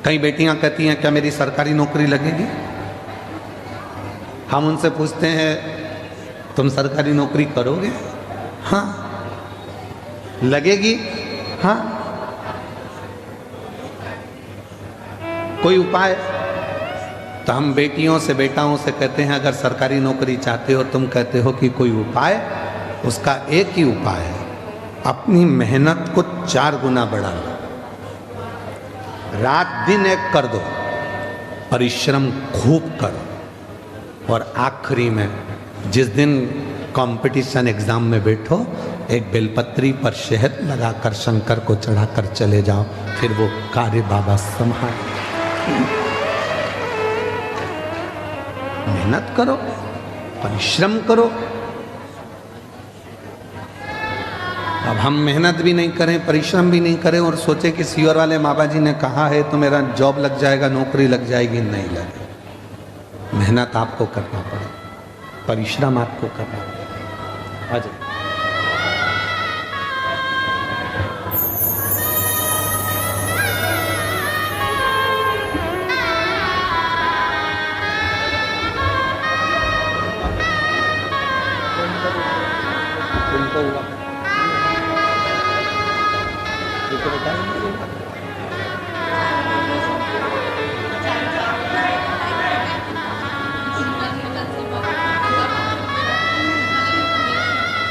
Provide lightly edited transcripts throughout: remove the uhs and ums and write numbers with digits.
कई बेटियां कहती हैं क्या मेरी सरकारी नौकरी लगेगी? हम उनसे पूछते हैं तुम सरकारी नौकरी करोगे? हाँ। लगेगी? हाँ। कोई उपाय? तो हम बेटियों से बेटाओं से कहते हैं अगर सरकारी नौकरी चाहते हो, तुम कहते हो कि कोई उपाय, उसका एक ही उपाय है, अपनी मेहनत को 4 गुना बढ़ा लो, रात दिन एक कर दो, परिश्रम खूब करो, और आखिरी में जिस दिन कंपटीशन एग्जाम में बैठो, एक बेलपत्री पर शहद लगाकर शंकर को चढ़ाकर चले जाओ, फिर वो कार्य बाबा संभाल। मेहनत करो, परिश्रम करो। अब हम मेहनत भी नहीं करें, परिश्रम भी नहीं करें और सोचे कि सीओर वाले माबा जी ने कहा है तो मेरा जॉब लग जाएगा, नौकरी लग जाएगी, नहीं लगे। मेहनत आपको करना पड़े, परिश्रम आपको करना पड़े। आ जाओ।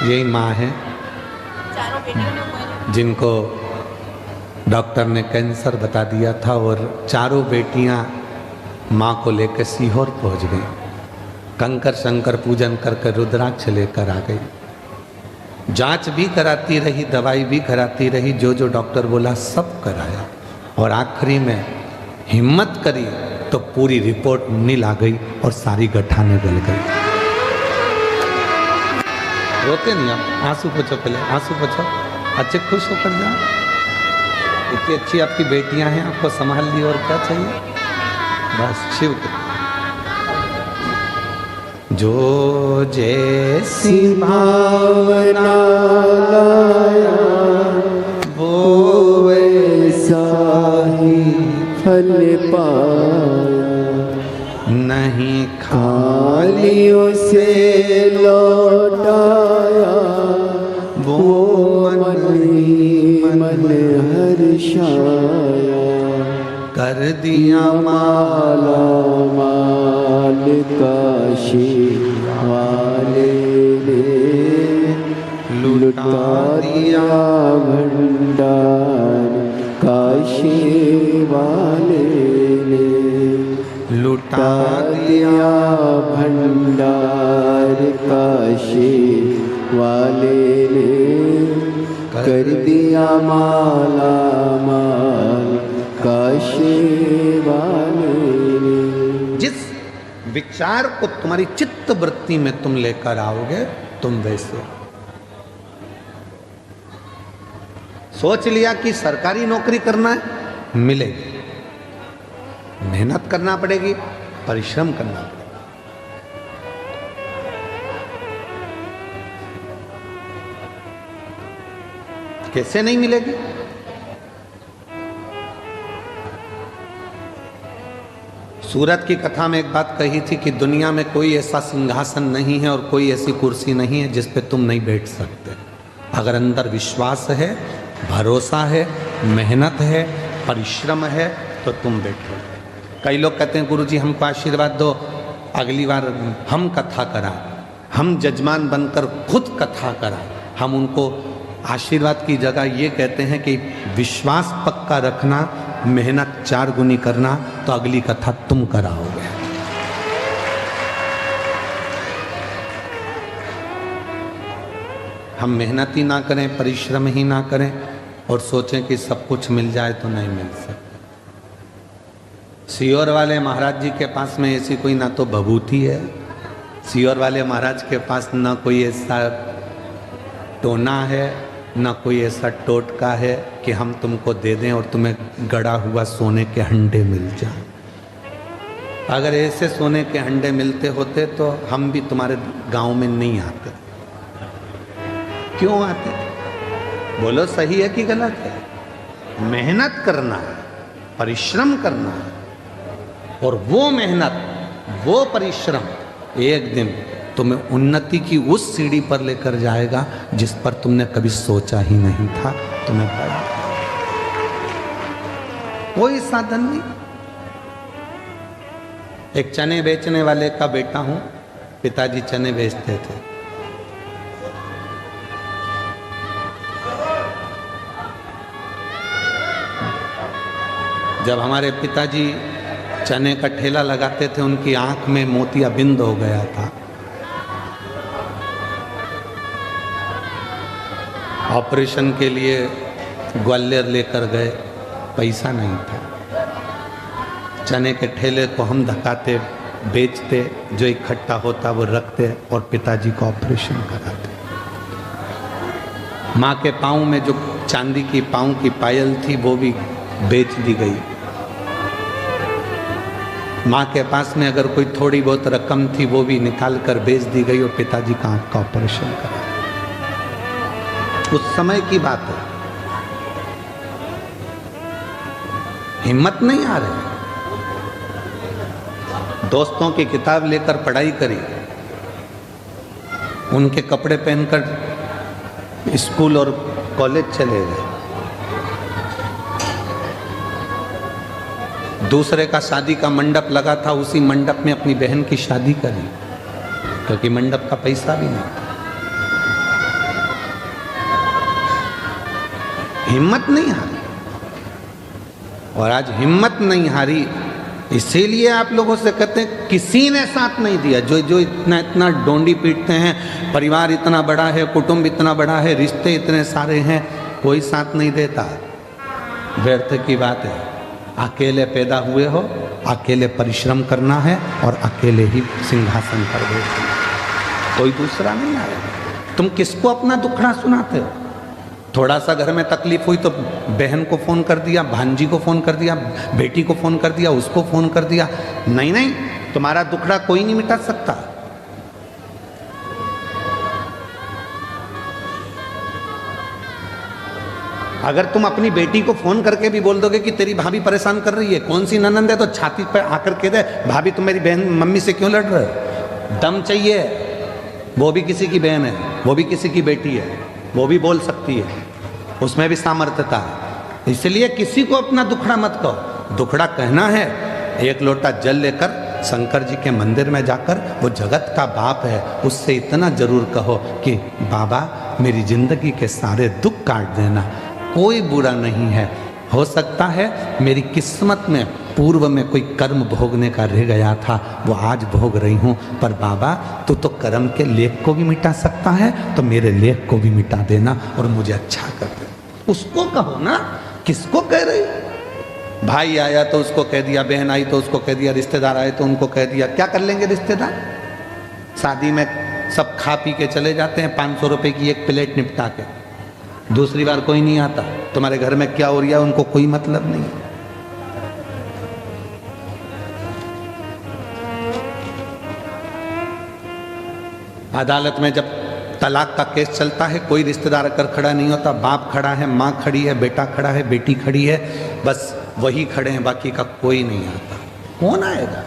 यही माँ है जिनको डॉक्टर ने कैंसर बता दिया था और चारों बेटियां माँ को लेकर सीहोर पहुंच गई। कंकर शंकर पूजन करके रुद्राक्ष लेकर आ गई। जांच भी कराती रही, दवाई भी कराती रही, जो जो डॉक्टर बोला सब कराया, और आखिरी में हिम्मत करी तो पूरी रिपोर्ट नील आ गई और सारी गठाने गल गई। रोते नहीं आप, आंसू पोछो, पहले आंसू पोछो, अच्छे खुश होकर जाओ। इतनी अच्छी आपकी बेटियां हैं, आपको संभाल ली, और क्या चाहिए? बस शिव जो जैसी भावना लाया वो वैसा ही फल पाया, नहीं खाली उसे लौटाया, वो मन ही मन हर्षाया, कर दिया माला माल काशी वाले ने, लुटा दिया भंडार काशी वाले ने, लुटा दिया भंडार काशी वाले ने, कर दिया माला माल काशी वाले ने। जिस विचार को तुम्हारी चित्त वृत्ति में तुम लेकर आओगे, तुम वैसे सोच लिया कि सरकारी नौकरी करना है, मिलेगी, मेहनत करना पड़ेगी, परिश्रम करना पड़ेगा। कैसे नहीं मिलेगी? सूरत की कथा में एक बात कही थी कि दुनिया में कोई ऐसा सिंहासन नहीं है और कोई ऐसी कुर्सी नहीं है जिस पे तुम नहीं बैठ सकते। अगर अंदर विश्वास है, भरोसा है, मेहनत है, परिश्रम है, तो तुम बैठो। कई लोग कहते हैं गुरुजी हमको आशीर्वाद दो, अगली बार हम कथा कराएं, हम जजमान बनकर खुद कथा कराएं। हम उनको आशीर्वाद की जगह ये कहते हैं कि विश्वास पक्का रखना, मेहनत 4 गुनी करना, तो अगली कथा तुम कराओगे। हम मेहनत ही ना करें, परिश्रम ही ना करें और सोचें कि सब कुछ मिल जाए, तो नहीं मिल सकता। सीहोर वाले महाराज जी के पास में ऐसी कोई ना तो भभूति है, सीहोर वाले महाराज के पास ना कोई ऐसा टोना है, ना कोई ऐसा टोटका है कि हम तुमको दे दें और तुम्हें गड़ा हुआ सोने के हंडे मिल जाए। अगर ऐसे सोने के हंडे मिलते होते तो हम भी तुम्हारे गांव में नहीं आते। क्यों आते? बोलो सही है कि गलत है? मेहनत करना है, परिश्रम करना है, और वो मेहनत, वो परिश्रम एक दिन तुम्हें उन्नति की उस सीढ़ी पर लेकर जाएगा जिस पर तुमने कभी सोचा ही नहीं था तुम्हें पाएगा। कोई साधन नहीं। एक चने बेचने वाले का बेटा हूं, पिताजी चने बेचते थे। जब हमारे पिताजी चने का ठेला लगाते थे, उनकी आंख में मोतियाबिंद हो गया था। ऑपरेशन के लिए ग्वालियर लेकर गए, पैसा नहीं था। चने के ठेले को हम धकाते, बेचते, जो इकट्ठा होता वो रखते और पिताजी का ऑपरेशन कराते। माँ के पाँव में जो चांदी की पाँव की पायल थी वो भी बेच दी गई। माँ के पास में अगर कोई थोड़ी बहुत रकम थी वो भी निकाल कर बेच दी गई और पिताजी का आँख का ऑपरेशन करा। उस समय की बात है। हिम्मत नहीं आ रही। दोस्तों की किताब लेकर पढ़ाई करी, उनके कपड़े पहनकर स्कूल और कॉलेज चले गए। दूसरे का शादी का मंडप लगा था, उसी मंडप में अपनी बहन की शादी करी, क्योंकि मंडप का पैसा भी नहीं था। हिम्मत नहीं हारी। और आज हिम्मत नहीं हारी, इसीलिए आप लोगों से कहते हैं किसी ने साथ नहीं दिया। जो इतना इतना डोंडी पीटते हैं, परिवार इतना बड़ा है, कुटुंब इतना बड़ा है, रिश्ते इतने सारे हैं, कोई साथ नहीं देता। व्यर्थ की बात है। अकेले पैदा हुए हो, अकेले परिश्रम करना है और अकेले ही सिंहासन पर बैठना, कोई दूसरा नहीं आएगा। तुम किसको अपना दुखड़ा सुनाते हो? थोड़ा सा घर में तकलीफ हुई तो बहन को फ़ोन कर दिया, भांजी को फ़ोन कर दिया, बेटी को फ़ोन कर दिया, उसको फ़ोन कर दिया। नहीं नहीं, तुम्हारा दुखड़ा कोई नहीं मिटा सकता। अगर तुम अपनी बेटी को फ़ोन करके भी बोल दोगे कि तेरी भाभी परेशान कर रही है, कौन सी ननंद है, तो छाती पर आकर कह दे भाभी तुम मेरी बहन मम्मी से क्यों लड़ रहे हो? दम चाहिए। वो भी किसी की बहन है, वो भी किसी की बेटी है, वो भी बोल सकती है, उसमें भी सामर्थ्यता है। इसलिए किसी को अपना दुखड़ा मत कहो। दुखड़ा कहना है, एक लोटा जल लेकर शंकर जी के मंदिर में जाकर, वो जगत का बाप है, उससे इतना जरूर कहो कि बाबा मेरी जिंदगी के सारे दुख काट देना। कोई बुरा नहीं है। हो सकता है मेरी किस्मत में पूर्व में कोई कर्म भोगने का रह गया था, वो आज भोग रही हूँ, पर बाबा तू तो कर्म के लेख को भी मिटा सकता है, तो मेरे लेख को भी मिटा देना और मुझे अच्छा कर दे। उसको कहो ना, किसको कह रही? भाई आया तो उसको कह दिया, बहन आई तो उसको कह दिया, रिश्तेदार आए तो उनको कह दिया। क्या कर लेंगे रिश्तेदार? शादी में सब खा पी के चले जाते हैं, 500 रुपये की एक प्लेट निपटा के, दूसरी बार कोई नहीं आता। तुम्हारे घर में क्या हो रहा है उनको कोई मतलब नहीं। अदालत में जब तलाक का केस चलता है, कोई रिश्तेदार अगर खड़ा नहीं होता, बाप खड़ा है, माँ खड़ी है, बेटा खड़ा है, बेटी खड़ी है, बस वही खड़े हैं, बाकी का कोई नहीं आता। कौन आएगा?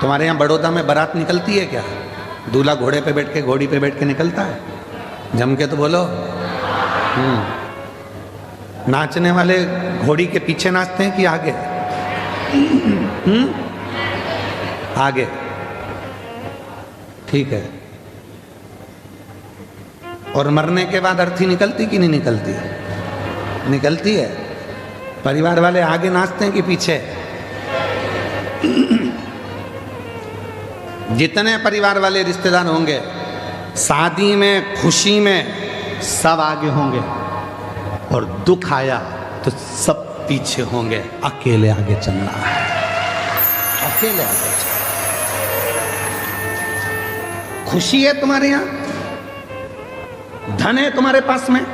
तुम्हारे यहाँ बड़ौदा में बारात निकलती है क्या? दूल्हा घोड़े पे बैठ के, घोड़ी पे बैठ के निकलता है? जम के तो बोलो। नाचने वाले घोड़ी के पीछे नाचते हैं कि आगे? आगे। ठीक है। और मरने के बाद अर्थी निकलती कि नहीं निकलती? निकलती है। परिवार वाले आगे नाचते हैं कि पीछे? जितने परिवार वाले रिश्तेदार होंगे, शादी में, खुशी में सब आगे होंगे, और दुख आया तो सब पीछे होंगे। अकेले आगे चलना है, अकेले आगे चलना। खुशी है तुम्हारे यहां, धन है तुम्हारे पास में,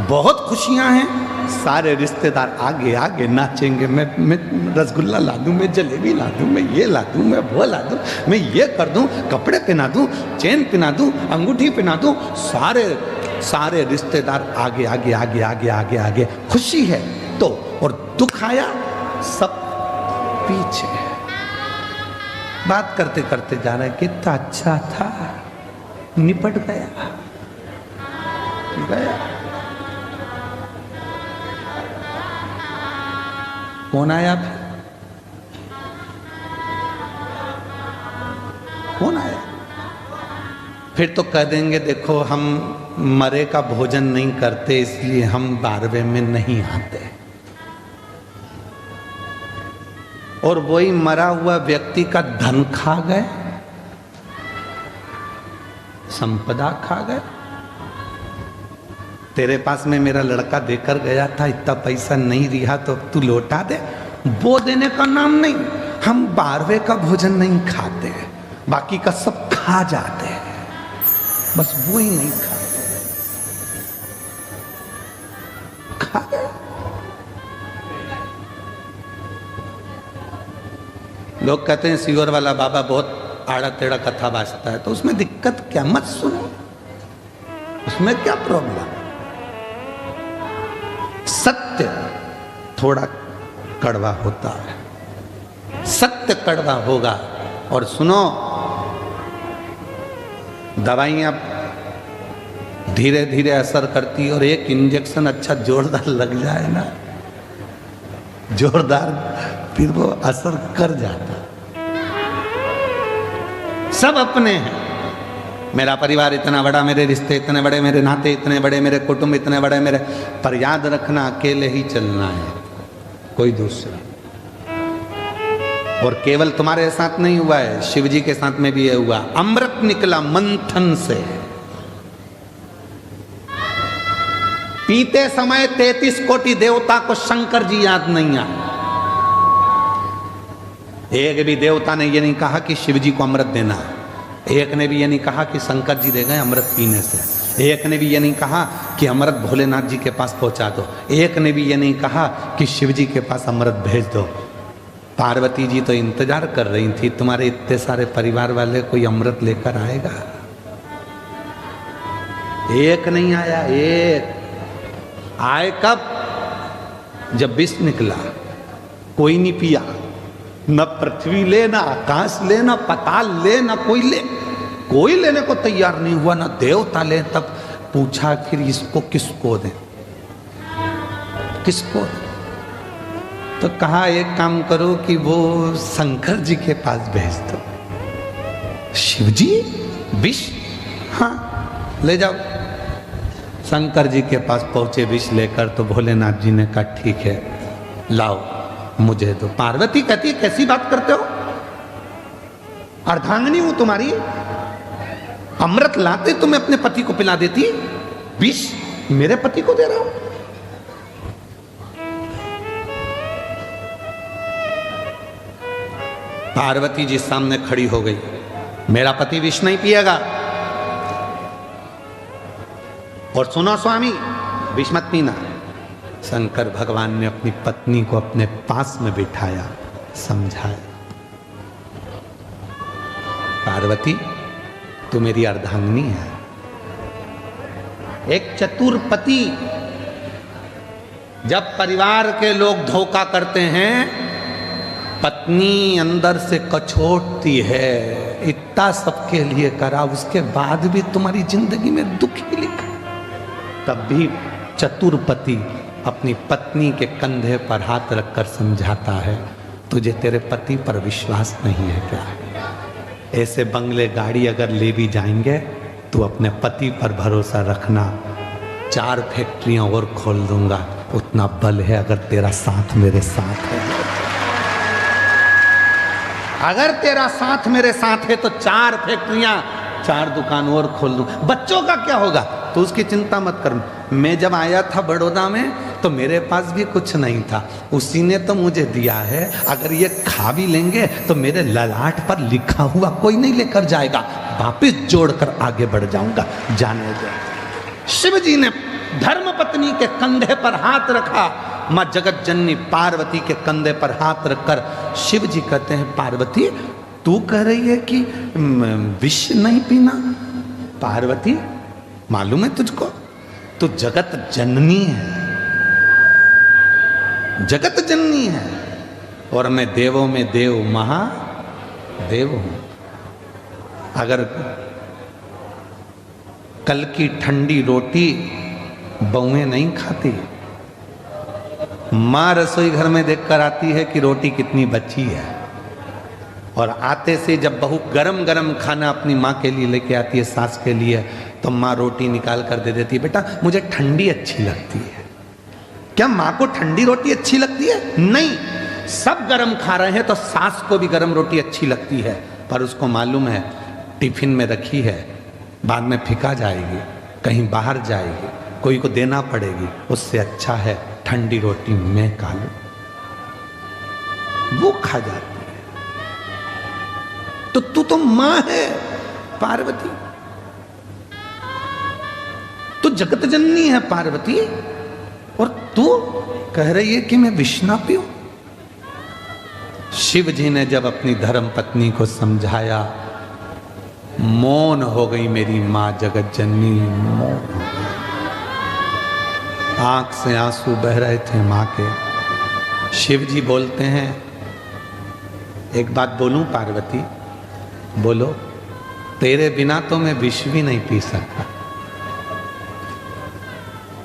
बहुत खुशियां हैं, सारे रिश्तेदार आगे आगे नाचेंगे, मैं रसगुल्ला ला दूं, मैं जलेबी ला दूं, मैं ये ला दूं, मैं वो ला दूं, मैं ये कर दूं, कपड़े पहना दूं, चेन पहना दूं, अंगूठी पहना दूं, सारे रिश्तेदार आगे आगे आगे आगे आगे आगे। खुशी है तो, और दुख आया सब पीछे। बात करते करते जा रहे, कितना अच्छा था, निपट गया। कौन आया फिर? कौन आया? फिर तो कह देंगे देखो हम मरे का भोजन नहीं करते इसलिए हम 12वें में नहीं आते। और वही मरा हुआ व्यक्ति का धन खा गए, संपदा खा गए। तेरे पास में मेरा लड़का देकर गया था, इतना पैसा नहीं रिहा तो तू लौटा दे। वो देने का नाम नहीं, हम 12वें का भोजन नहीं खाते, बाकी का सब खा जाते हैं, बस वो ही नहीं खाते। खा गए। लोग कहते हैं सीवर वाला बाबा बहुत आड़ा टेढ़ा कथा बाजता है, तो उसमें दिक्कत क्या? मत सुनो, उसमें क्या प्रॉब्लम? सत्य थोड़ा कड़वा होता है, सत्य कड़वा होगा। और सुनो, दवाइयां धीरे धीरे असर करती, और एक इंजेक्शन अच्छा जोरदार लग जाए ना, जोरदार, फिर वो असर कर जाता। सब अपने हैं। मेरा परिवार इतना बड़ा, मेरे रिश्ते इतने बड़े, मेरे नाते इतने बड़े, मेरे कुटुंब इतने बड़े, मेरे, पर याद रखना अकेले ही चलना है, कोई दूसरा। और केवल तुम्हारे साथ नहीं हुआ है, शिव जी के साथ में भी ये हुआ। अमृत निकला मंथन से, पीते समय 33 कोटि देवता को शंकर जी याद नहीं आए। एक भी देवता ने ये नहीं कहा कि शिव जी को अमृत देना, एक ने भी ये नहीं कहा कि शंकर जी दे गए अमृत पीने से, एक ने भी ये नहीं कहा कि अमृत भोलेनाथ जी के पास पहुंचा दो, एक ने भी ये नहीं कहा कि शिव जी के पास अमृत भेज दो। पार्वती जी तो इंतजार कर रही थी, तुम्हारे इतने सारे परिवार वाले कोई अमृत लेकर आएगा। एक नहीं आया, एक आए कब? जब विष निकला, कोई नहीं पिया, न पृथ्वी ले, न आकाश ले, न पाताल ले, न कोई लेने को तैयार नहीं हुआ, न देवता ले। तब पूछा फिर इसको किसको दें, किसको दें? तो कहा एक काम करो कि वो शंकर जी के पास भेज दो। शिव जी विष? हाँ ले जाओ। शंकर जी के पास पहुंचे विष लेकर, तो भोलेनाथ जी ने कहा ठीक है लाओ मुझे दो। पार्वती कहती है कैसी बात करते हो, अर्धांगिनी हूं तुम्हारी, अमृत लाते तुम्हें अपने पति को पिला देती, विष मेरे पति को दे रहा हूं। पार्वती जी सामने खड़ी हो गई, मेरा पति विष नहीं पिएगा। और सुनो स्वामी, विष मत पीना। शंकर भगवान ने अपनी पत्नी को अपने पास में बिठाया, समझाया, पार्वती तू मेरी अर्धांगिनी है। एक चतुर पति, जब परिवार के लोग धोखा करते हैं, पत्नी अंदर से कछोटती है, इतना सबके लिए करा, उसके बाद भी तुम्हारी जिंदगी में दुख ही लिखा। तब भी चतुर पति अपनी पत्नी के कंधे पर हाथ रखकर समझाता है, तुझे तेरे पति पर विश्वास नहीं है क्या? ऐसे बंगले गाड़ी अगर ले भी जाएंगे तो अपने पति पर भरोसा रखना। 4 फैक्ट्रियां और खोल दूंगा, उतना बल है अगर तेरा साथ मेरे साथ है। अगर तेरा साथ मेरे साथ है तो 4 फैक्ट्रियां, 4 दुकान और खोल दूं। बच्चों का क्या होगा तो उसकी चिंता मत कर। मैं जब आया था बड़ौदा में तो मेरे पास भी कुछ नहीं था, उसी ने तो मुझे दिया है। अगर ये खा भी लेंगे तो मेरे ललाट पर लिखा हुआ कोई नहीं लेकर जाएगा, वापिस जोड़कर आगे बढ़ जाऊंगा। जाने दो। शिव जी ने धर्म पत्नी के कंधे पर हाथ रखा। माँ जगत जननी पार्वती के कंधे पर हाथ रखकर शिव जी कहते हैं, पार्वती तू कह रही है कि विष नहीं पीना? पार्वती मालूम है तुझको, तू जगत जननी है, जगत जननी है, और मैं देवों में देव महादेव हूं। अगर कल की ठंडी रोटी बहुएं नहीं खाती, माँ रसोई घर में देखकर आती है कि रोटी कितनी बची है, और आते से जब बहू गरम गरम खाना अपनी माँ के लिए लेके आती है, सास के लिए, तो माँ रोटी निकाल कर दे देती है, बेटा मुझे ठंडी अच्छी लगती है। क्या माँ को ठंडी रोटी अच्छी लगती है? नहीं, सब गरम खा रहे हैं तो सास को भी गरम रोटी अच्छी लगती है, पर उसको मालूम है टिफिन में रखी है, बाद में फिका जाएगी, कहीं बाहर जाएगी, कोई को देना पड़ेगी, उससे अच्छा है ठंडी रोटी मैं खा लूं। वो खा जाती है। तो तू तो मां है पार्वती, तू जगत जननी है पार्वती, और तू कह रही है कि मैं विष ना पीऊं। शिव जी ने जब अपनी धर्म पत्नी को समझाया, मौन हो गई मेरी मां जगत जननी, मौन हो गई। आंख से आंसू बह रहे थे मां के। शिव जी बोलते हैं, एक बात बोलूं पार्वती? बोलो। तेरे बिना तो मैं विष भी नहीं पी सकता,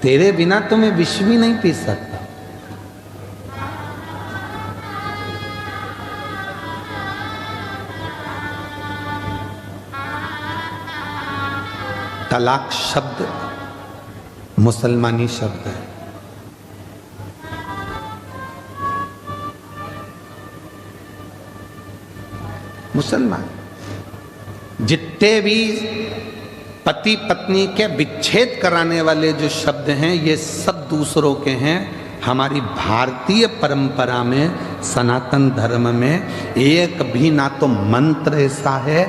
तेरे बिना तो मैं विष भी नहीं पी सकता। तलाक शब्द मुसलमानी शब्द है। मुसलमान जितने भी पति पत्नी के विच्छेद कराने वाले जो शब्द हैं, ये सब दूसरों के हैं। हमारी भारतीय परंपरा में, सनातन धर्म में एक भी ना तो मंत्र ऐसा है,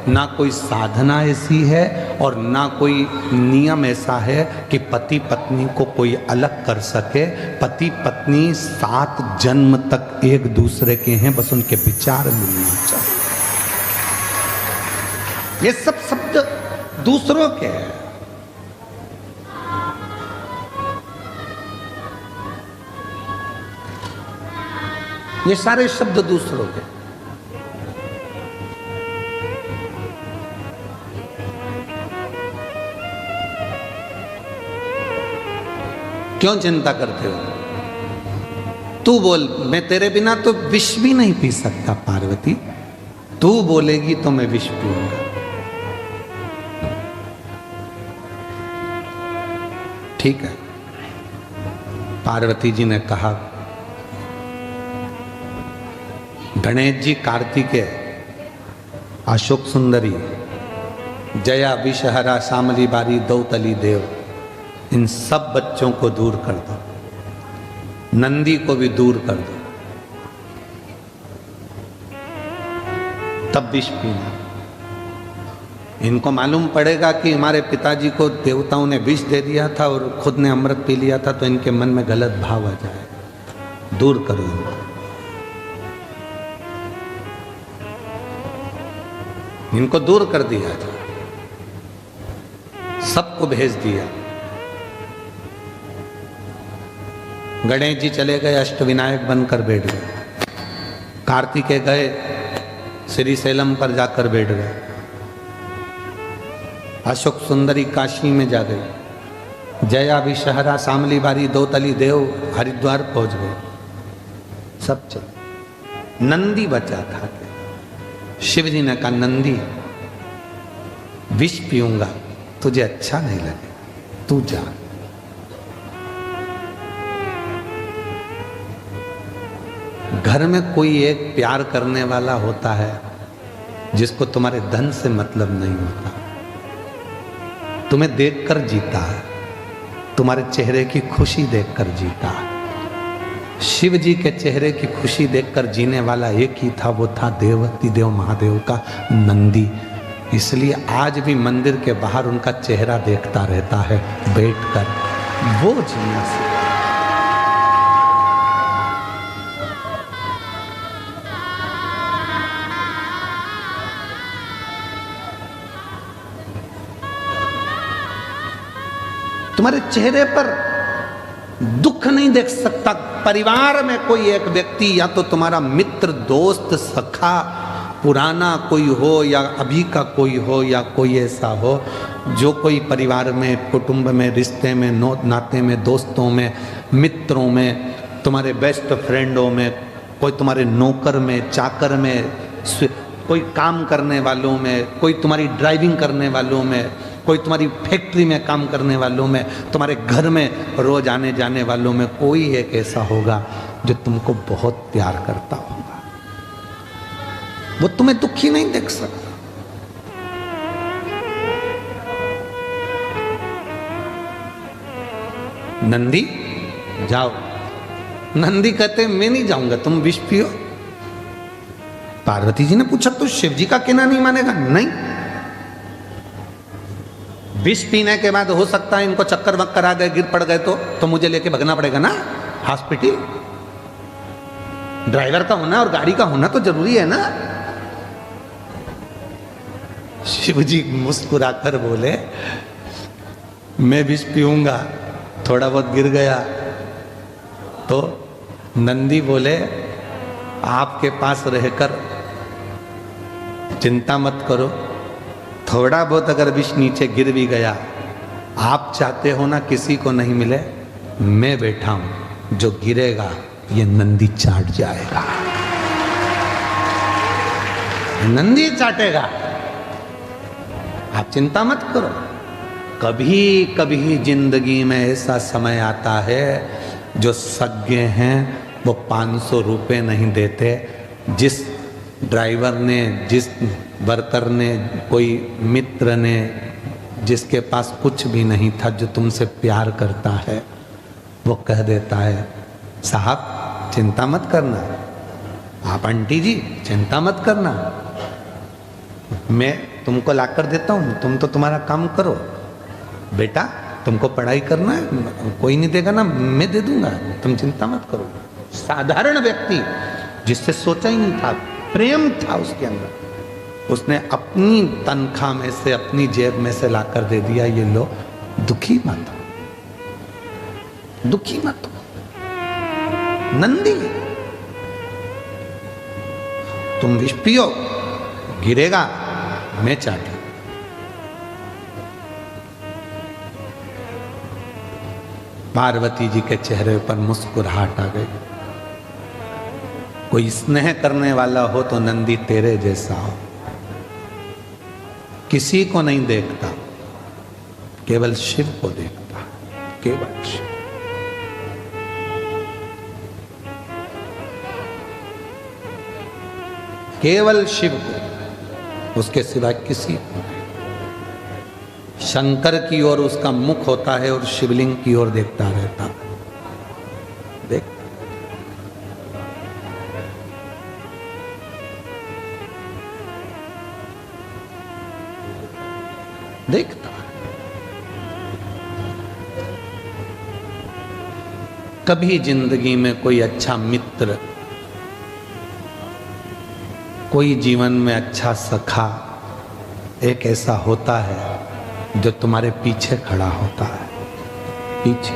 ना कोई साधना ऐसी है, और ना कोई नियम ऐसा है कि पति पत्नी को कोई अलग कर सके। पति पत्नी 7 जन्म तक एक दूसरे के हैं, बस उनके विचार मिलना चाहिए। ये सब शब्द दूसरों के हैं। ये सारे शब्द दूसरों के। क्यों चिंता करते हो? तू बोल, मैं तेरे बिना तो विष भी नहीं पी सकता पार्वती, तू बोलेगी तो मैं विष पीऊंगा। ठीक है। पार्वती जी ने कहा, गणेश जी, कार्तिकेय, अशोक सुंदरी, जया, विषहरा, शामली बारी, दौतली देव, इन सब बच्चों को दूर कर दो, नंदी को भी दूर कर दो, तब विष पीना। इनको मालूम पड़ेगा कि हमारे पिताजी को देवताओं ने विष दे दिया था और खुद ने अमृत पी लिया था, तो इनके मन में गलत भाव आ जाए। दूर करो इनको। इनको दूर कर दिया था, सबको भेज दिया। गणेश जी चले गए, अष्टविनायक बनकर बैठ गए। कार्तिकेय गए, श्रीशैलम पर जाकर बैठ गए। अशोक सुंदरी काशी में जा गई। जया, विषहरा, शामली बारी, दौतली देव हरिद्वार पहुंच गए। सब चले। नंदी बचा था। शिव जी ने कहा, नंदी विष पीऊंगा, तुझे अच्छा नहीं लगे, तू जा। घर में कोई एक प्यार करने वाला होता है जिसको तुम्हारे धन से मतलब नहीं होता, तुम्हें देखकर जीता है, तुम्हारे चेहरे की खुशी देखकर जीता है। शिव जी के चेहरे की खुशी देखकर जीने वाला एक ही था, वो था देवती देव महादेव का नंदी। इसलिए आज भी मंदिर के बाहर उनका चेहरा देखता रहता है बैठकर। वो जीना सीखो। तुम्हारे चेहरे पर दुख नहीं देख सकता। परिवार में कोई एक व्यक्ति, या तो तुम्हारा मित्र, दोस्त, सखा, पुराना कोई हो, या अभी का कोई हो, या कोई ऐसा हो जो कोई परिवार में, कुटुंब में, रिश्ते में, नाते में, दोस्तों में, मित्रों में, तुम्हारे बेस्ट फ्रेंडों में, कोई तुम्हारे नौकर में, चाकर में, कोई काम करने वालों में, कोई तुम्हारी ड्राइविंग करने वालों में, कोई तुम्हारी फैक्ट्री में काम करने वालों में, तुम्हारे घर में रोज आने जाने वालों में कोई एक ऐसा होगा जो तुमको बहुत प्यार करता होगा। वो तुम्हें दुखी नहीं देख सकता। नंदी जाओ। नंदी कहते मैं नहीं जाऊंगा, तुम विष पियो। पार्वती जी ने पूछा तो शिव जी का कहना नहीं मानेगा? नहीं। विष पीने के बाद हो सकता है इनको चक्कर वक्कर आ गए, गिर पड़ गए तो मुझे लेके भगना पड़ेगा ना हॉस्पिटल। ड्राइवर का होना और गाड़ी का होना तो जरूरी है ना। शिव जी मुस्कुराकर बोले मैं विष पीऊंगा, थोड़ा बहुत गिर गया तो नंदी बोले आपके पास रहकर चिंता मत करो, थोड़ा बहुत अगर विष नीचे गिर भी गया, आप चाहते हो ना किसी को नहीं मिले, मैं बैठा हूं, जो गिरेगा ये नंदी चाट जाएगा, नंदी चाटेगा, आप चिंता मत करो। कभी कभी जिंदगी में ऐसा समय आता है जो सज्ञ हैं वो 500 रुपये नहीं देते। जिस ड्राइवर ने, जिस वर्कर ने, कोई मित्र ने, जिसके पास कुछ भी नहीं था, जो तुमसे प्यार करता है, वो कह देता है साहब चिंता मत करना, आप आंटी जी चिंता मत करना, मैं तुमको ला कर देता हूँ, तुम तो तुम्हारा काम करो, बेटा तुमको पढ़ाई करना है, कोई नहीं देगा ना, मैं दे दूंगा, तुम चिंता मत करो। साधारण व्यक्ति जिससे सोचा ही नहीं था, प्रेम था उसके अंदर, उसने अपनी तनख्वाह में से, अपनी जेब में से लाकर दे दिया, ये लो, दुखी मत हो, दुखी मत हो। नंदी तुम विष पियो, गिरेगा, मैं चाटू। पार्वती जी के चेहरे पर मुस्कुराहट आ गई। कोई स्नेह करने वाला हो तो नंदी तेरे जैसा हो, किसी को नहीं देखता, केवल शिव को देखता, केवल शिव। केवल शिव को, उसके सिवा किसी को नहीं। शंकर की ओर उसका मुख होता है और शिवलिंग की ओर देखता रहता है। देख, देखता। कभी जिंदगी में कोई अच्छा मित्र, कोई जीवन में अच्छा सखा एक ऐसा होता है जो तुम्हारे पीछे खड़ा होता है, पीछे।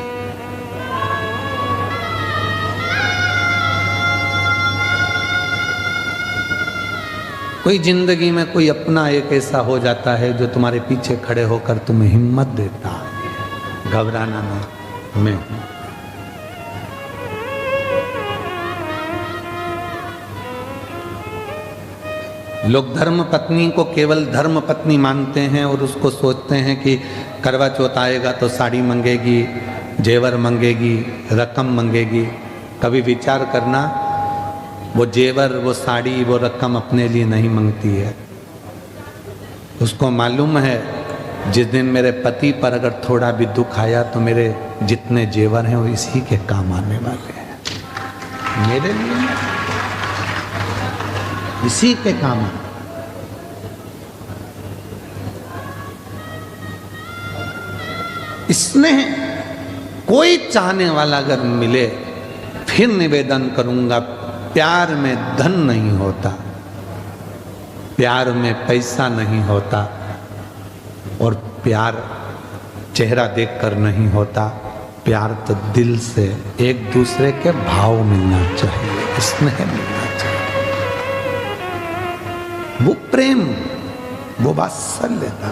कोई जिंदगी में कोई अपना एक ऐसा हो जाता है जो तुम्हारे पीछे खड़े होकर तुम्हें हिम्मत देता है, घबराना नहीं, मैं हूं। लोग धर्म पत्नी को केवल धर्म पत्नी मानते हैं और उसको सोचते हैं कि करवा चौथ आएगा तो साड़ी मांगेगी, जेवर मांगेगी, रकम मांगेगी। कभी विचार करना, वो जेवर, वो साड़ी, वो रकम अपने लिए नहीं मांगती है। उसको मालूम है जिस दिन मेरे पति पर अगर थोड़ा भी दुख आया तो मेरे जितने जेवर हैं वो इसी के काम आने वाले हैं, मेरे लिए इसी के काम। स्नेह कोई चाहने वाला अगर मिले, फिर निवेदन करूंगा, प्यार में धन नहीं होता, प्यार में पैसा नहीं होता, और प्यार चेहरा देखकर नहीं होता। प्यार तो दिल से एक दूसरे के भाव मिलना चाहिए, स्नेह मिलना चाहिए, वो प्रेम, वो वात्सल्यता।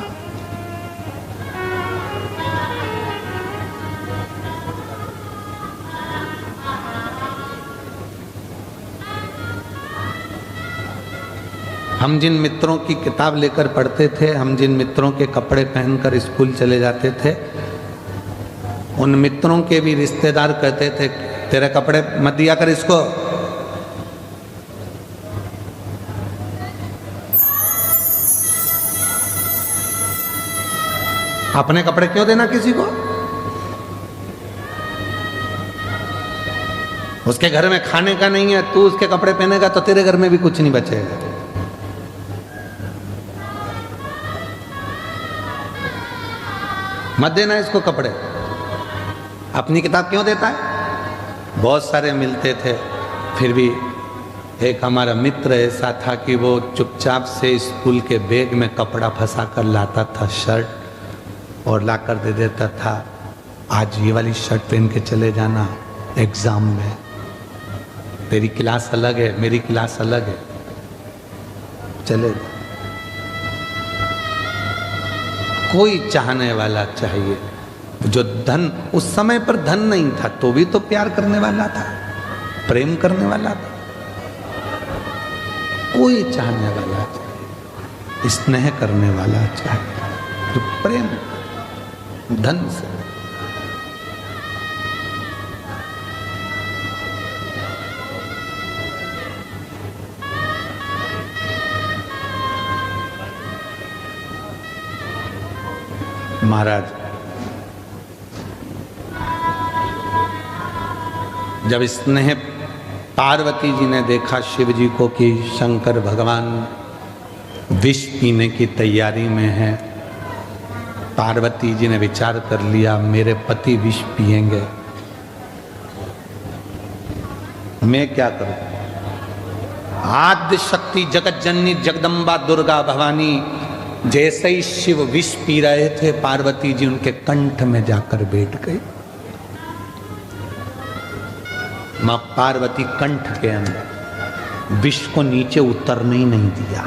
हम जिन मित्रों की किताब लेकर पढ़ते थे, हम जिन मित्रों के कपड़े पहनकर स्कूल चले जाते थे, उन मित्रों के भी रिश्तेदार कहते थे तेरे कपड़े मत दिया कर इसको। अपने कपड़े क्यों देना किसी को? उसके घर में खाने का नहीं है, तू उसके कपड़े पहनेगा तो तेरे घर में भी कुछ नहीं बचेगा। मत देना इसको कपड़े। अपनी किताब क्यों देता है? बहुत सारे मिलते थे, फिर भी एक हमारा मित्र ऐसा था कि वो चुपचाप से स्कूल के बैग में कपड़ा फंसा कर लाता था, शर्ट, और ला कर दे देता था, आज ये वाली शर्ट पहन के चले जाना एग्जाम में, तेरी क्लास अलग है, मेरी क्लास अलग है, चले जा। कोई चाहने वाला चाहिए, जो धन, उस समय पर धन नहीं था तो भी तो प्यार करने वाला था, प्रेम करने वाला था। कोई चाहने वाला चाहिए, स्नेह करने वाला चाहिए, जो प्रेम धन से। महाराज जब स्नेह पार्वती जी ने देखा शिव जी को कि शंकर भगवान विष पीने की तैयारी में है, पार्वती जी ने विचार कर लिया मेरे पति विष पिएंगे, मैं क्या करूं? आद्य शक्ति जगत जननी जगदम्बा दुर्गा भवानी जैसे ही शिव विष पी रहे थे, पार्वती जी उनके कंठ में जाकर बैठ गई। मां पार्वती कंठ के अंदर विष को नीचे उतरने ही नहीं दिया।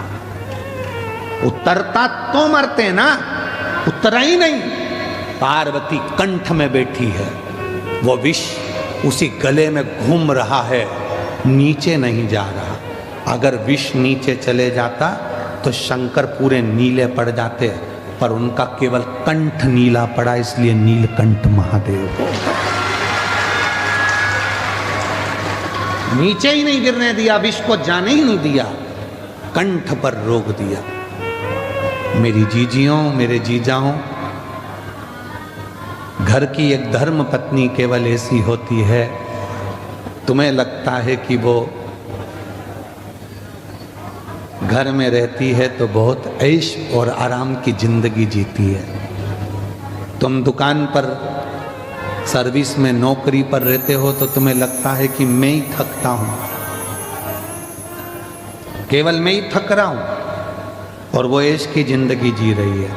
उतरता तो मरते ना, उतरा ही नहीं। पार्वती कंठ में बैठी है, वो विष उसी गले में घूम रहा है, नीचे नहीं जा रहा। अगर विष नीचे चले जाता तो शंकर पूरे नीले पड़ जाते, पर उनका केवल कंठ नीला पड़ा, इसलिए नीलकंठ महादेव को नीचे ही नहीं गिरने दिया, विष को जाने ही नहीं दिया, कंठ पर रोक दिया। मेरी जीजियों, मेरे जीजाओं, घर की एक धर्म पत्नी केवल ऐसी होती है, तुम्हें लगता है कि वो घर में रहती है तो बहुत ऐश और आराम की जिंदगी जीती है। तुम दुकान पर सर्विस में नौकरी पर रहते हो तो तुम्हें लगता है कि मैं ही थकता हूं, केवल मैं ही थक रहा हूं, और वो ऐश की जिंदगी जी रही है।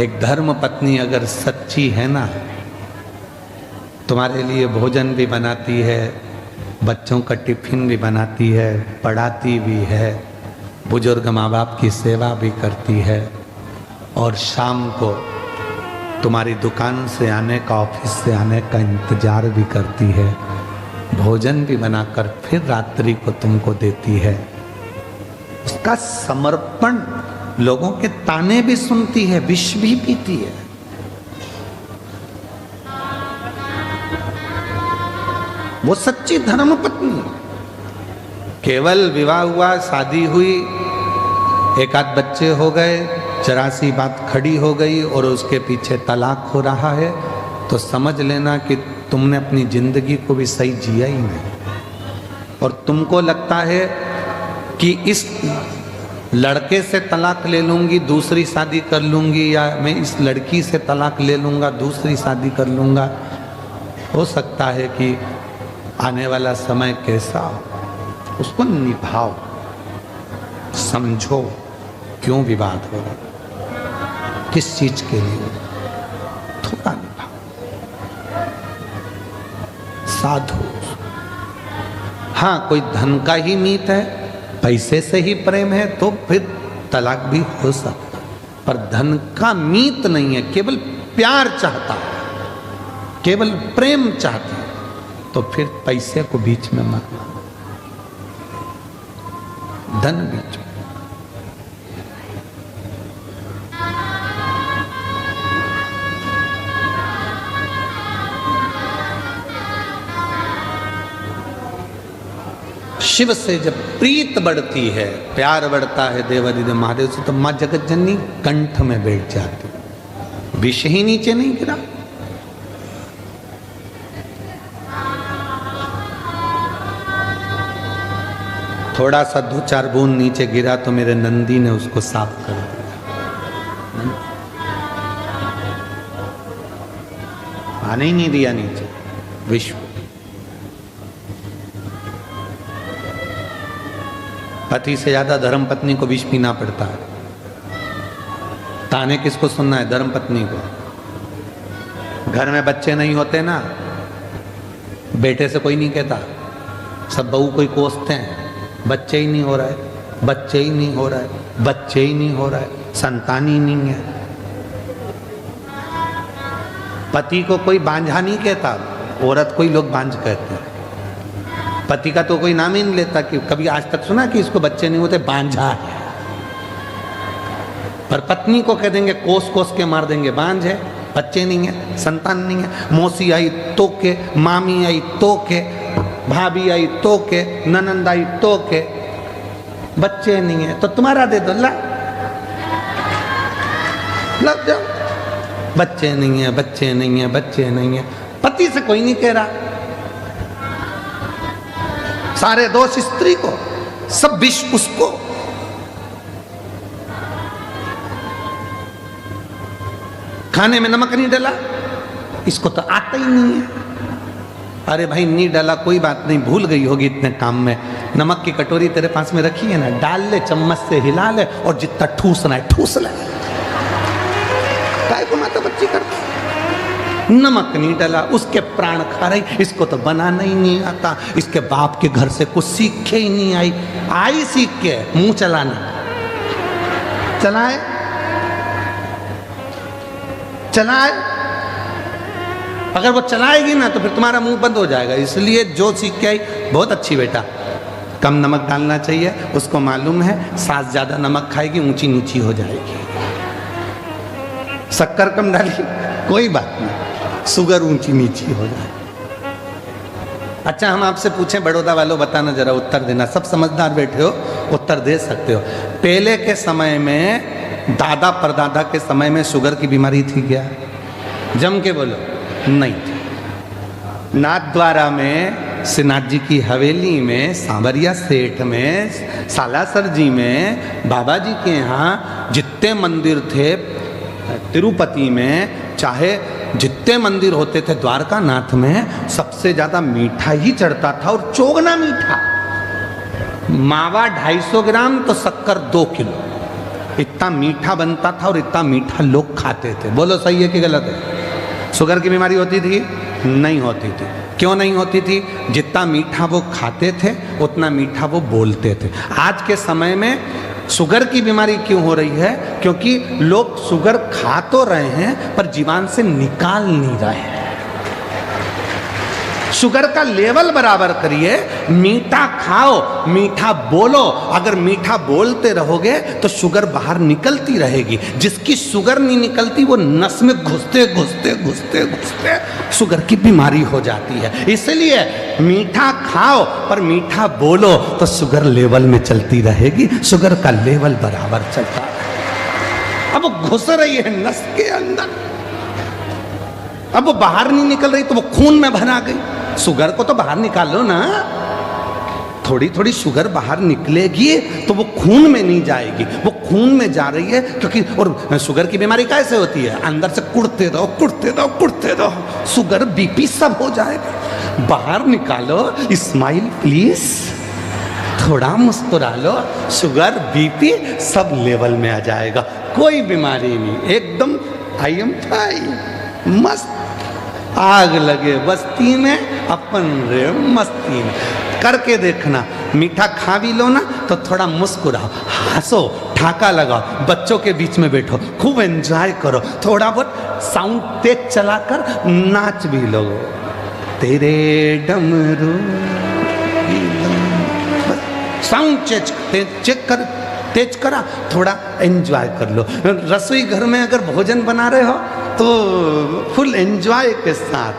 एक धर्म पत्नी अगर सच्ची है ना, तुम्हारे लिए भोजन भी बनाती है, बच्चों का टिफिन भी बनाती है, पढ़ाती भी है, बुजुर्ग माँ बाप की सेवा भी करती है, और शाम को तुम्हारी दुकान से आने का, ऑफिस से आने का इंतजार भी करती है, भोजन भी बनाकर फिर रात्रि को तुमको देती है। उसका समर्पण, लोगों के ताने भी सुनती है, विष भी पीती है। वो सच्ची धर्म पत्नी। केवल विवाह हुआ, शादी हुई, एक आध बच्चे हो गए, जरा सी बात खड़ी हो गई और उसके पीछे तलाक हो रहा है, तो समझ लेना कि तुमने अपनी जिंदगी को भी सही जिया ही नहीं। और तुमको लगता है कि इस लड़के से तलाक ले लूंगी दूसरी शादी कर लूंगी, या मैं इस लड़की से तलाक ले लूंगा दूसरी शादी कर लूंगा, हो सकता है कि आने वाला समय कैसा हो, उसको निभाओ, समझो क्यों विवाद हो रहा, किस चीज के लिए, थोड़ा निभाओ, साधु। हाँ, कोई धन का ही मीत है, पैसे से ही प्रेम है, तो फिर तलाक भी हो सकता, पर धन का मीत नहीं है, केवल प्यार चाहता है, केवल प्रेम चाहती है, तो फिर पैसे को बीच में मत लाओ, धन बीच में। शिव से जब प्रीत बढ़ती है, प्यार बढ़ता है देवादिदेव महादेव से, तो मां जगत जननी कंठ में बैठ जाती, विष ही नीचे नहीं गिरा। थोड़ा सा 2-4 बूंद नीचे गिरा तो मेरे नंदी ने उसको साफ कर दिया, आने ही नहीं दिया नीचे विश्व। पति से ज्यादा धर्म पत्नी को विष पीना पड़ता है। ताने किसको सुनना है? धर्म पत्नी को। घर में बच्चे नहीं होते ना, बेटे से कोई नहीं कहता, सब बहू को ही कोसते हैं, बच्चे ही नहीं हो रहा है, बच्चे ही नहीं हो रहा है, बच्चे ही नहीं हो रहा है, संतान ही नहीं है। पति को कोई बांझा नहीं कहता, औरत को ही लोग बांझ कहते हैं। पति का तो कोई नाम ही नहीं लेता, कि कभी आज तक सुना कि इसको बच्चे नहीं होते, बांझा है। पर पत्नी को कह देंगे, कोस कोस के मार देंगे, बांझ है, बच्चे नहीं है, संतान नहीं है। मौसी आई तो के, मामी आई तो के, भाभी आई तो के, ननंद आई तो के, बच्चे नहीं है, तो तुम्हारा दे दो, लग जाओ। बच्चे नहीं है, बच्चे नहीं है, बच्चे नहीं है, पति से कोई नहीं कह रहा। सारे दोष स्त्री को, सब विष उसको। खाने में नमक नहीं डाला, इसको तो आता ही नहीं है। अरे भाई नहीं डाला कोई बात नहीं, भूल गई होगी इतने काम में। नमक की कटोरी तेरे पास में रखी है ना, डाल ले, चम्मच से हिला ले, और जितना ठूसना है ठूस ले। काय को माता बच्ची करती, नमक नहीं डाला, उसके प्राण खा रही, इसको तो बनाना ही नहीं आता, इसके बाप के घर से कुछ सीख के ही नहीं आई। आई सीख के मुंह चलाना, चलाए चलाए, अगर वो चलाएगी ना तो फिर तुम्हारा मुंह बंद हो जाएगा। इसलिए जो सीख के आई, बहुत अच्छी बेटा, कम नमक डालना चाहिए, उसको मालूम है सास ज्यादा नमक खाएगी ऊंची नीची हो जाएगी। शक्कर कम डाली कोई बात नहीं, शुगर ऊंची नीची हो जाए। अच्छा, हम आपसे पूछें बड़ौदा वालों, बताना जरा, उत्तर देना, सब समझदार बैठे हो, उत्तर दे सकते हो। पहले के समय में, दादा परदादा के समय में शुगर की बीमारी थी क्या? जम के बोलो, नहीं थी। नाथद्वारा में, श्रीनाथ जी की हवेली में, सांवरिया सेठ में, सालासर जी में, बाबा जी के यहाँ जितने मंदिर थे, तिरुपति में, चाहे जितने मंदिर होते थे, द्वारका नाथ में सबसे ज्यादा मीठा ही चढ़ता था, और चोगना मीठा। मावा 250 ग्राम तो शक्कर 2 किलो, इतना मीठा बनता था, और इतना मीठा लोग खाते थे। बोलो सही है कि गलत है? शुगर की बीमारी होती थी? नहीं होती थी। क्यों नहीं होती थी? जितना मीठा वो खाते थे उतना मीठा वो बोलते थे। आज के समय में शुगर की बीमारी क्यों हो रही है? क्योंकि लोग शुगर खा तो रहे हैं पर जीवन से निकाल नहीं रहे हैं। शुगर का लेवल बराबर करिए, मीठा खाओ, मीठा बोलो। अगर मीठा बोलते रहोगे तो शुगर बाहर निकलती रहेगी। जिसकी शुगर नहीं निकलती वो नस में घुसते घुसते घुसते घुसते शुगर की बीमारी हो जाती है। इसलिए मीठा खाओ पर मीठा बोलो तो शुगर लेवल में चलती रहेगी, शुगर का लेवल बराबर चलता है। अब वो घुस रही है नस के अंदर, अब वो बाहर नहीं निकल रही तो वो खून में भरा गई। शुगर को तो बाहर निकाल लो ना, थोड़ी थोड़ी शुगर बाहर निकलेगी तो वो खून में नहीं जाएगी, वो खून में जा रही है क्योंकि, और शुगर की बीमारी कैसे होती है, अंदर से कुड़ते रहो कुड़ते रहो कुड़ते रहो, शुगर बीपी सब हो जाएगा। बाहर निकालो, स्माइल प्लीज, थोड़ा मुस्कुरा लो, शुगर बीपी सब लेवल में आ जाएगा, कोई बीमारी नहीं, एकदम आई एम फाइन, मस्त। आग लगे बस्ती में, अपन रे मस्ती में। करके देखना, मीठा खा भी लो ना तो थोड़ा मुस्कुराओ, हंसो, ठाका लगाओ, बच्चों के बीच में बैठो, खूब एंजॉय करो, थोड़ा बहुत साउंड तेज चलाकर नाच भी लो, तेरे डमरू साउंड चेक कर, तेज करा, थोड़ा एंजॉय कर लो। रसोई घर में अगर भोजन बना रहे हो तो फुल एंजॉय के साथ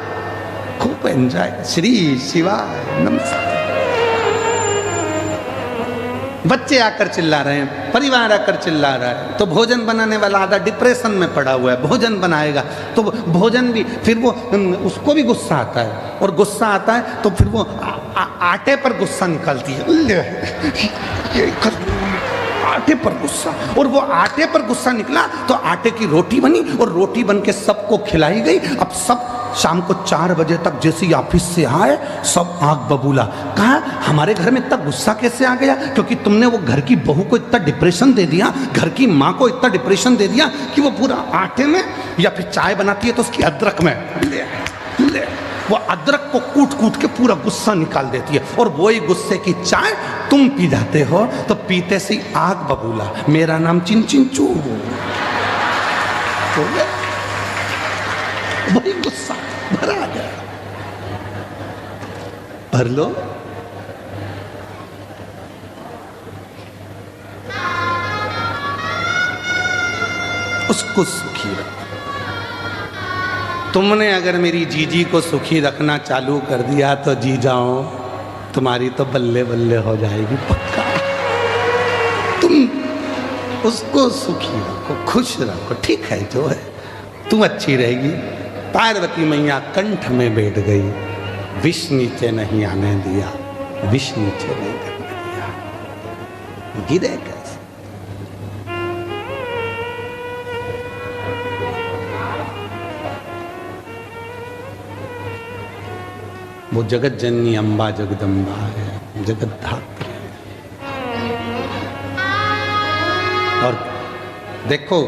खूब एंजॉय, श्री शिवाय नमस्ते। बच्चे आकर चिल्ला रहे हैं, परिवार आकर चिल्ला रहा है, तो भोजन बनाने वाला आधा डिप्रेशन में पड़ा हुआ है, भोजन बनाएगा तो भोजन भी, फिर वो उसको भी गुस्सा आता है, और गुस्सा आता है तो फिर वो आटे पर गुस्सा निकालती है, आटे पर गुस्सा, और वो आटे पर गुस्सा निकला तो आटे की रोटी बनी, और रोटी बन के सबको खिलाई गई। अब सब शाम को 4 बजे तक जैसे ही ऑफिस से आए, सब आग बबूला, कहा हमारे घर में इतना गुस्सा कैसे आ गया, क्योंकि तुमने वो घर की बहू को इतना डिप्रेशन दे दिया, घर की माँ को इतना डिप्रेशन दे दिया कि वो पूरा आटे में, या फिर चाय बनाती है तो उसकी अदरक में ले वो अदरक को कूट कूट के पूरा गुस्सा निकाल देती है, और वही गुस्से की चाय तुम पी जाते हो, तो पीते से आग बबूला, मेरा नाम चिन चिन चू, वही गुस्सा भरा गया, भर लो। उसको सुखी रखो। तुमने अगर मेरी जीजी को सुखी रखना चालू कर दिया तो जी जाओ, तुम्हारी तो बल्ले बल्ले हो जाएगी पक्का। तुम उसको सुखी रखो, खुश रखो, ठीक है जो है, तू अच्छी रहेगी। पार्वती मैया कंठ में बैठ गई, विष नीचे नहीं आने दिया, विष नीचे नहीं करने दिया, गिरे कैसे। वो जगत जननी अम्बा जगदम्बा है, जगत धात्री है। और देखो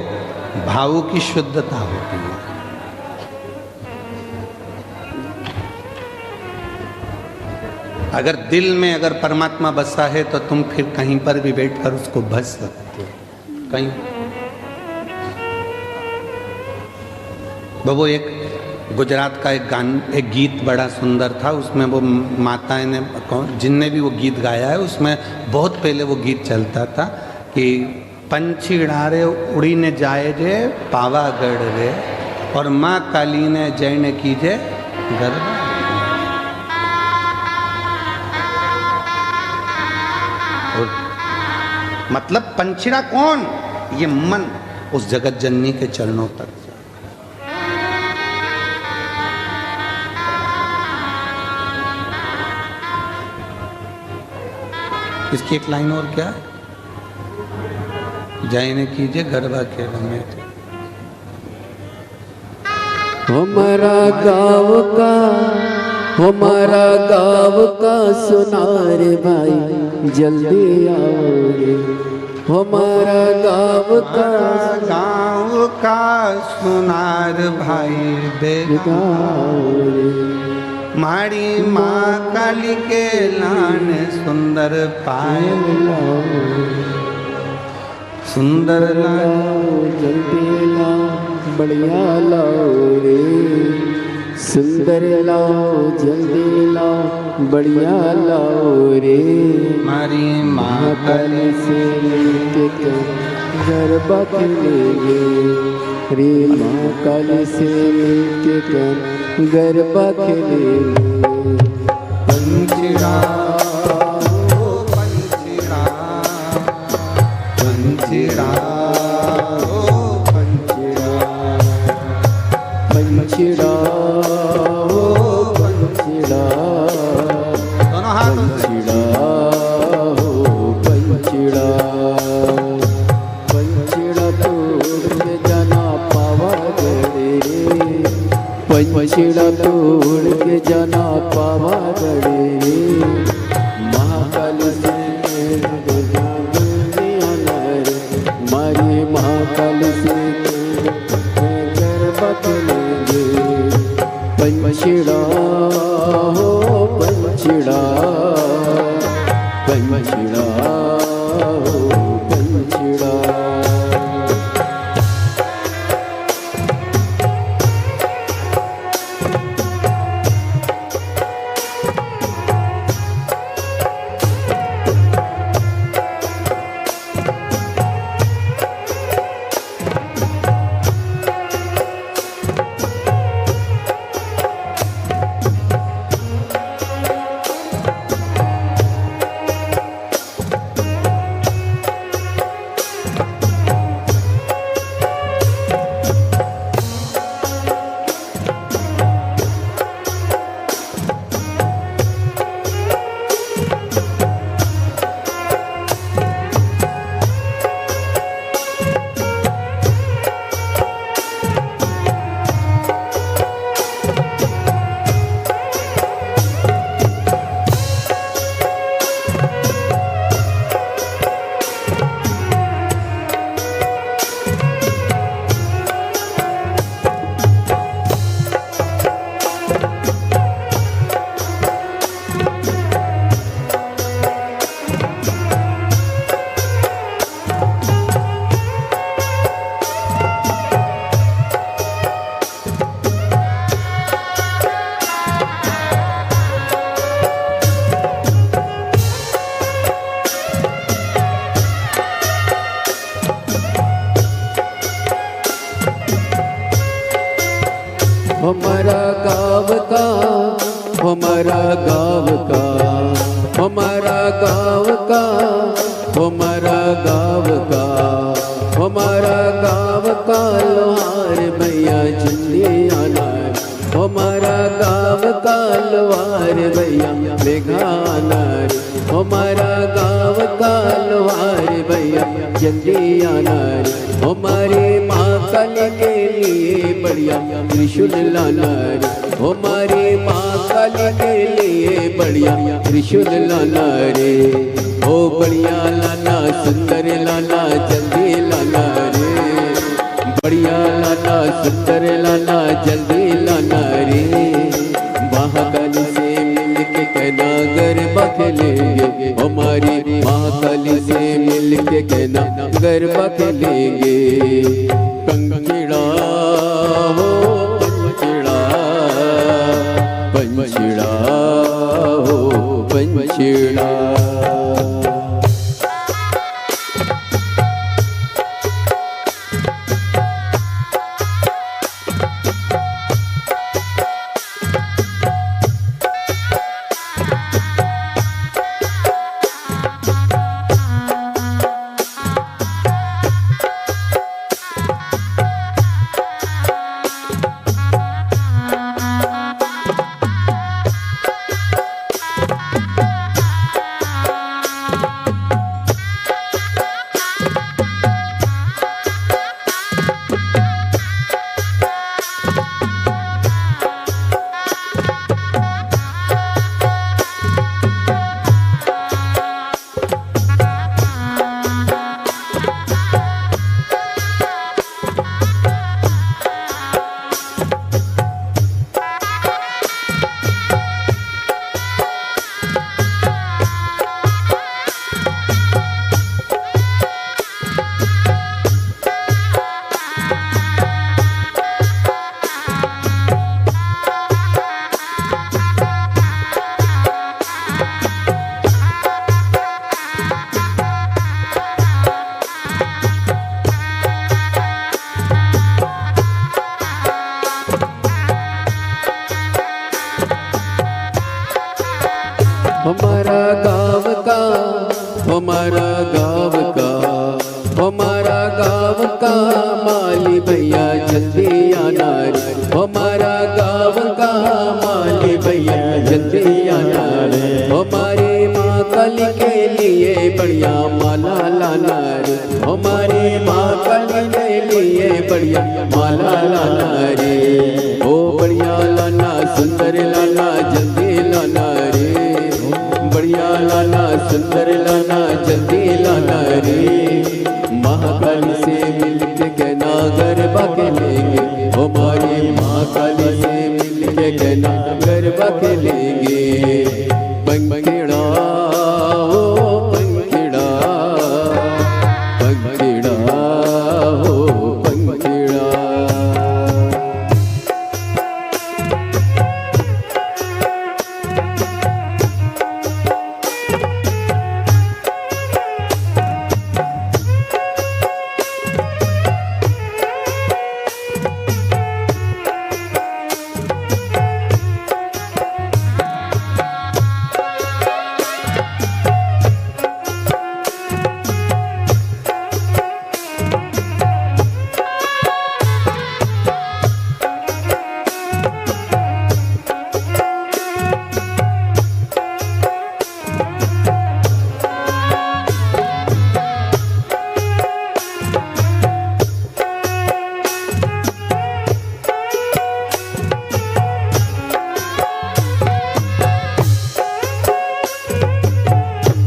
भावों की शुद्धता होती है। अगर दिल में अगर परमात्मा बसा है तो तुम फिर कहीं पर भी बैठकर उसको भज सकते हो कहीं। वो एक गुजरात का एक गीत बड़ा सुंदर था, उसमें वो माताएं ने, जिनने भी वो गीत गाया है, उसमें बहुत पहले वो गीत चलता था कि पंछी डारे उड़ी ने जाए जे पावागढ़ रे, और माँ काली ने जय ने कीजे गरबा। मतलब पंछीड़ा कौन, ये मन उस जगत जननी के चरणों तक। इसकी एक लाइन और क्या है, जय ने कीजिए गरबा के रंगे। हमारा गाँव का सुनार भाई जल्दी आओ रे, हमारा गाँव का सुनार भाई बेगा मारी माँ काली के लान सुंदर पायल सुंदर लाओ जल्दी लाओ बढ़िया लाओ रे, सुंदर लाओ जल्दी लाओ बढ़िया लाओ रे। मारी माँ काली से मिलके गरबा खेलेंगे रे, माँ काली से मिलके गरबा खेलेंगे। पंछीड़ा पंछीड़ा पंछीड़ा पंछीड़ा पंछीड़ा दोनों हाथ पंछीड़ा पंचड़ा तोड़ के जाना पावागढ़ रे, महाकाल से मारे महाकाल से गरबा खेलेंगे। पंचड़ा हो पंचड़ा, पंचड़ा हो पंचड़ा। हमारा गाँव का, हमारा गाँव का, हमारा गाँव का, हमारा गाँव का, हमारा गाँव का लोहार भैया जल्दी आना। हमारा गाँव का लोहार भैया बेगाना। हमारा गाँव का लोहार भैया जल्दी आना। हमारे महाकाल के लिए बढ़िया त्रिशूल लाना रे, हमारे महाकाल के लिए बढ़िया त्रिशूल लाना रे। ओ बढ़िया लाना, सुंदर लाना, जल्दी लाना रे, बढ़िया लाना, सुंदर लाना, जल्दी लाना रे। महाकाल से मिलके कहना गरबा खेलेंगे, हमारी महाकाल से मिलके कहना गरबा खेलेंगे। पंचड़ा हो पंचड़ा, पंचड़ा हो पंचड़ा। हमारा गाँव का, हमारा गाँव का, हमारा गाँव का माली भैया जल्दी आना रे। हमारा गाँव का माली भैया जल्दी आना रे। हमारे महाकाल के लिए बढ़िया माला लाना रे। हमारे महाकाल के लिए बढ़िया माला लाना रे।